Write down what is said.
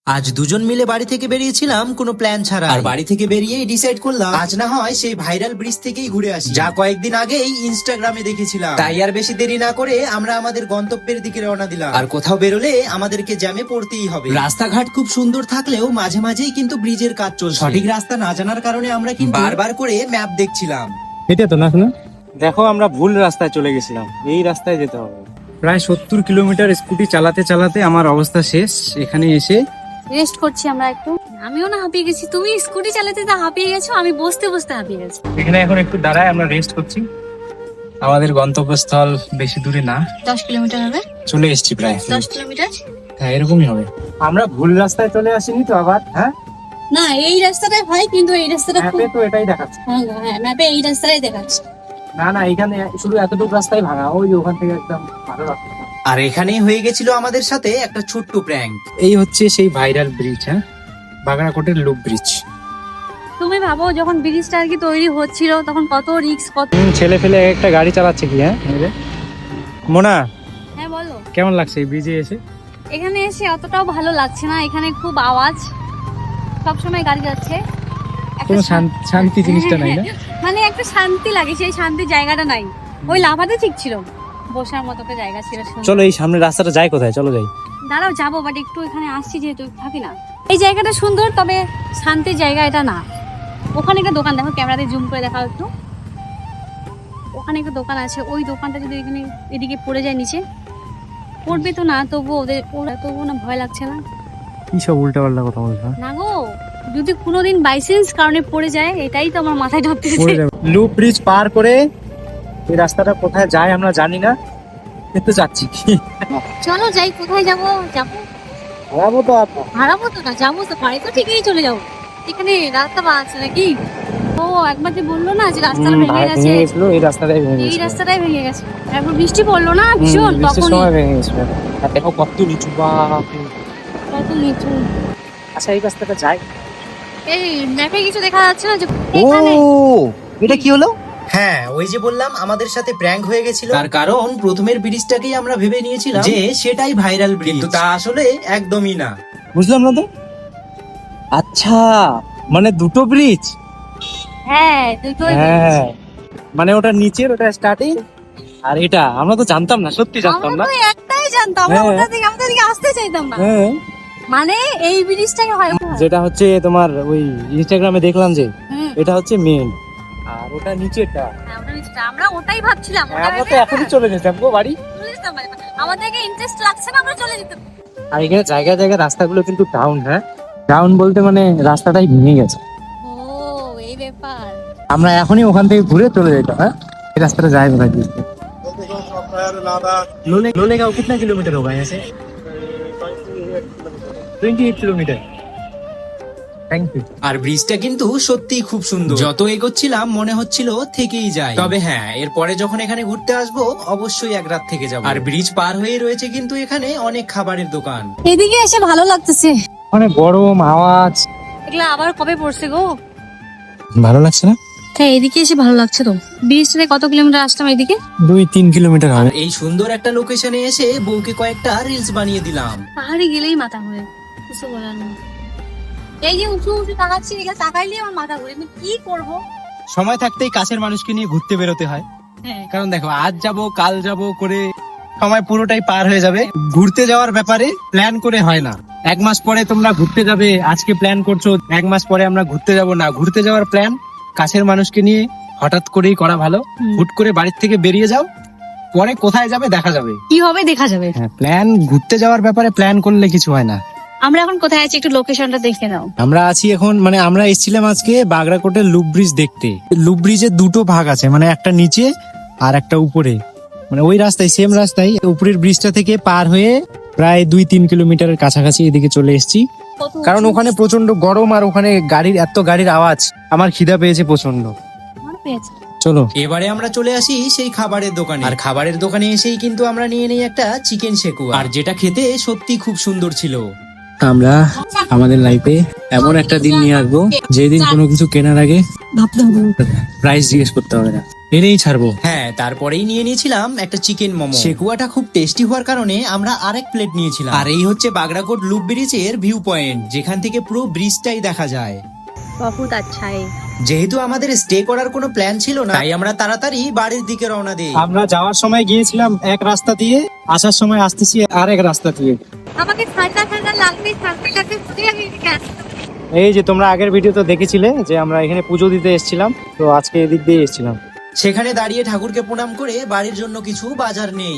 আজ দুজন মিলে বাড়ি থেকে বেরিয়েছিলাম কোনো প্ল্যান ছাড়া, আর বাড়ি থেকে বেরিয়েই ডিসাইড করলাম আজ না হয় সেই ভাইরাল ব্রিজ থেকেই ঘুরে আসি, যা কয়েকদিন আগেই ইনস্টাগ্রামে দেখেছিলাম। তাই আর বেশি দেরি না করে আমরা আমাদের গন্তব্যের দিকে রওনা দিলাম। আর কোথাও বেরোলে আমাদেরকে জ্যামে পড়তেই হবে। রাস্তাঘাট খুব সুন্দর থাকলেও মাঝে মাঝেই কিন্তু ব্রিজের কাজ চলছে। সঠিক রাস্তা না জানার কারণে আমরা কিন্তু বারবার করে ম্যাপ দেখছিলাম। এটা তো না শোনা, দেখো আমরা ভুল রাস্তায় চলে গেছিলাম, এই রাস্তায় যেতে হবে। প্রায় 70 কিলোমিটার স্কুটি চালাতে চালাতে আমার অবস্থা শেষ। এখানে এসে রেস্ট করছি আমরা একটু। আমিও না হাঁপিয়ে গেছি, তুমি স্কুটি চালাতে তো হাঁপিয়ে গেছো, আমি বসতে বসতে হাঁপিয়ে গেছি। এখানে এখন একটু দাঁড়ায় আমরা রেস্ট করছি। আমাদের গন্তব্যস্থল বেশি দূরে না, 10 কিলোমিটার হবে। চলে এসেছি প্রায়। 10 কিলোমিটার? হ্যাঁ এরকমই হবে। আমরা ভুল রাস্তায় চলে আসিনি তো আবার? হ্যাঁ না, এই রাস্তাটাই হয়, কিন্তু এই রাস্তাটা খুব ম্যাপে তো এটাই দেখাচ্ছে। হ্যাঁ, ম্যাপে এই রাস্তাটাই দেখাচ্ছে। না না, এখানে শুধু এতটুকু রাস্তাই ভাঙা, ওই ওখান থেকে একদম ভালো রাস্তা। আর এখানেই হয়ে গেছিল আমাদের সাথে একটা ছোট্ট প্র্যাঙ্ক। এই হচ্ছে সেই ভাইরাল ব্রিজ, হ্যাঁ, বাগড়াকোটের লুপ ব্রিজ। তুমি ভাবো যখন ব্রিজটা আর কি তৈরি হচ্ছিল তখন কত রিস্ক, কত ছেলে ফেলে একটা গাড়ি চালাচ্ছে কি? হ্যাঁ মোনা, হ্যাঁ বলো। কেমন লাগছে এই ব্রিজে এসে? এখানে এসে অতটাও ভালো লাগছে না, এখানে খুব আওয়াজ, সবসময় গাড়ি যাচ্ছে। একটা কোনো শান্তি জিনিসটা নাই না? মানে একটা শান্তি লাগে, সেই শান্তির জায়গাটা নাই। ওই লাফাতে ঠিক ছিল, বসার মতো একটা জায়গা ছিল। চলো এই সামনে রাস্তাটা যায় কোথায়, চলো যাই। দাঁড়াও যাবো, বাট একটু এখানে আসছি যেহেতু থাকি না। এই জায়গাটা সুন্দর, তবে শান্তির জায়গা এটা না। ওখানে একটা দোকান, দেখো ক্যামেরাতে জুম করে দেখাও একটু। ওখানে একটা দোকান আছে, ওই দোকানটা যদি এখানে এদিকে পড়ে যায় নিচে, পড়বে তো না, তবুও না ভয় লাগছে না? কি সব উল্টা পাল্টা কথা বলছো না গো, যদি কোনোদিন বাইসেন্স কারণে পড়ে যায়, এটাই তো আমার মাথায় ঢুকতেছে। লুপ ব্রিজ পার করে এই রাস্তাটা কোথায় যায় আমরা জানি না, কিন্তু যাচ্ছি। চলো যাই, কোথায় যাবো? হারাবো তো হারাবো তো না, যাবো তো, বাড়ি তো ঠিকই চলে যাবো। এখানে রাস্তা আছে নাকি? ও একবার যে বললো না যে রাস্তাটা ভেঙে গেছে, এই রাস্তাটাই ভেঙে এই গেছিল। রাস্তাটাই ভেঙে গেছে। একবার বৃষ্টি পড়লো না ভীষণ, বৃষ্টির তখন সময় ভেঙে গেছিল। আর দেখো কত নিচু, বাপ রে। কত নিচু। আচ্ছা এই রাস্তাটা যায়? এই ম্যাপে কিছু দেখা যাচ্ছে না যে ও এখানে? এটা কি হলো? হ্যাঁ, ওই যে বললাম আমাদের সাথে প্র্যাঙ্ক হয়ে গেছিল। তার কারণ প্রথমের ব্রিজটাকেই আমরা ভেবে নিয়েছিলাম যে সেটাই ভাইরাল ব্রিজ, কিন্তু তা আসলে একদমই না। বুঝলাম না তো। আচ্ছা মানে দুটো ব্রিজ? হ্যাঁ দুটোই হ্যাঁ, মানে ওটা নিচের, ওটা স্টার্টিং, আর এটা আমরা তো জানতাম না, সত্যি জানতাম আমরা না। তো একটাই জানতাম, আমরা হ্যাঁ। ওটা থেকে আসতে চাইতাম না। হ্যাঁ, মানে এই ব্রিজটাকে হয়। যেটা হচ্ছে তোমার ওই ইনস্টাগ্রামে দেখলাম যে হুম, এটা হচ্ছে মেন, আর ওটা নিচেরটা। আমরা ওটাই ভাবছিলাম। ওটা আমরা তো ভেবে এখনই চলে যেতাম গো বাড়ি। চলে যেতাম। আমাদেরকে ইন্টারেস্ট লাগছে না, আমরা চলে যেতাম। আর এখানে জায়গায় জায়গায় রাস্তাগুলো কিন্তু ডাউন। হ্যাঁ ডাউন বলতে মানে রাস্তাটাই ভেঙে গেছে। ও এই ব্যাপার। আমরা এখনই ওখান থেকে ঘুরে চলে যেতাম। হ্যাঁ এই রাস্তাটা যায় কোথায়? लोलेगांव कितना किलोमीटर होगा यहाँ से? 28 किलोमीटर। Thank you. আর ব্রিজটা কিন্তু সত্যিই খুব সুন্দর। যত এগোচ্ছিলাম মনে হচ্ছিল থেকেই যায়। তবে হ্যাঁ, এরপরে যখন এখানে ঘুরতে আসবো অবশ্যই এক রাত থেকে যাবো। আর ব্রিজ পার হয়ে রয়েছে কিন্তু এখানে অনেক খাবারের দোকান। এদিকে এসে ভালো লাগতেছে। মানে গরম আওয়াজ, এগুলা আবার কবে পড়ছে গো? ভালো লাগছে না? হ্যাঁ এদিকে এসে ভালো লাগছে তো। ব্রিজ থেকে কত কিলোমিটার আসলাম এদিকে? 2-3 কিলোমিটার হবে। এই সুন্দর একটা লোকেশনে এসে বউকে কয়েকটা রিলস বানিয়ে দিলাম। পাহাড়ে গেলেই মাথা ঘুরে, কিছু বলার নেই। এই যে উঁচু উঁচু তাকাচ্ছি, এগুলো তাকাইলেই আমার মাথা ঘুরে। আমি কি করবো? সময় থাকতেই কাছের মানুষকে নিয়ে ঘুরতে বেরোতে হয়। হ্যাঁ কারণ দেখো আজ যাব কাল যাব করে সময় পুরোটাই পার হয়ে যাবে। ঘুরতে যাওয়ার ব্যাপারে প্ল্যান করে হয় না। 1 মাস পরে তোমরা ঘুরতে যাবে, আজকে প্ল্যান করছো 1 মাস পরে আমরা ঘুরতে যাব না। ঘুরতে যাওয়ার প্ল্যান কাছের মানুষকে নিয়ে হঠাৎ করেই করা ভালো। হুট করে বাড়ির থেকে বেরিয়ে যাও, পরে কোথায় যাবে দেখা যাবে। কি হবে দেখা যাবে। হ্যাঁ প্ল্যান, ঘুরতে যাওয়ার ব্যাপারে প্ল্যান করলে কিছু হয় না। আমরা এখন কোথায় আছি একটু লোকেশনটা দেখে নাও। আমরা আছি এখন, মানে আমরা এসেছিলাম আজকে বাগড়াকোটের লুপ ব্রিজ দেখতে। লুপ ব্রিজের দুটো ভাগ আছে, মানে একটা নিচে আর একটা উপরে। মানে ওই রাস্তায়, সেম রাস্তায় উপরের ব্রিজটা থেকে পার হয়ে প্রায় 2-3 কিলোমিটারের কাছাকাছি এদিকে চলে এসেছি। কারণ ওখানে প্রচন্ড গরম, আর ওখানে গাড়ির আওয়াজ, আমার খিদা পেয়েছে প্রচন্ড। আমার পেয়েছে। চলো এবারে আমরা চলে আসি সেই খাবারের দোকানে। আর খাবারের দোকানে এসেই কিন্তু আমরা নিয়ে নেই একটা চিকেন শেকুয়া, আর যেটা খেতে সত্যি খুব সুন্দর ছিল। আমরা আমাদের লাইফে এমন একটা দিন নিয়ে আসবো যেদিন কোনো কিছু কেনার আগে ভাবতে হবে। প্রাইস জিজ্ঞেস করতে হবে না। এনেই ছাড়বো। হ্যাঁ, তারপরেই নিয়ে নিয়েছিলাম একটা চিকেন মোমো। সেকুয়াটা খুব টেস্টি হওয়ার কারণে আমরা আরেক প্লেট নিয়েছিলাম। আর এই হচ্ছে বাগরাকোট লুপ ব্রিজের ভিউ পয়েন্ট, যেখান থেকে পুরো ব্রিজটাই দেখা যায়। বহুত আচ্ছা যেহেতু আমাদের স্টে করার কোনো প্ল্যান ছিল না, তাই আমরা তাড়াতাড়ি বাড়ির দিকে রওনা দিই। আমরা যাওয়ার সময় গিয়েছিলাম এক রাস্তা দিয়ে, আসার সময় আসতেছি আরেক রাস্তা দিয়ে। আমাকে ঠান্ডা ঠান্ডা লাগবে, ঠান্ডা লাগবে, আমি এই যে তোমরা আগের ভিডিও তো দেখেছিলে যে আমরা এখানে পুজো দিতে এসেছিলাম, তো আজকে এদিক দিয়ে এসেছিলাম। সেখানে দাঁড়িয়ে ঠাকুরকে প্রণাম করে বাড়ির জন্য কিছু বাজার নেই।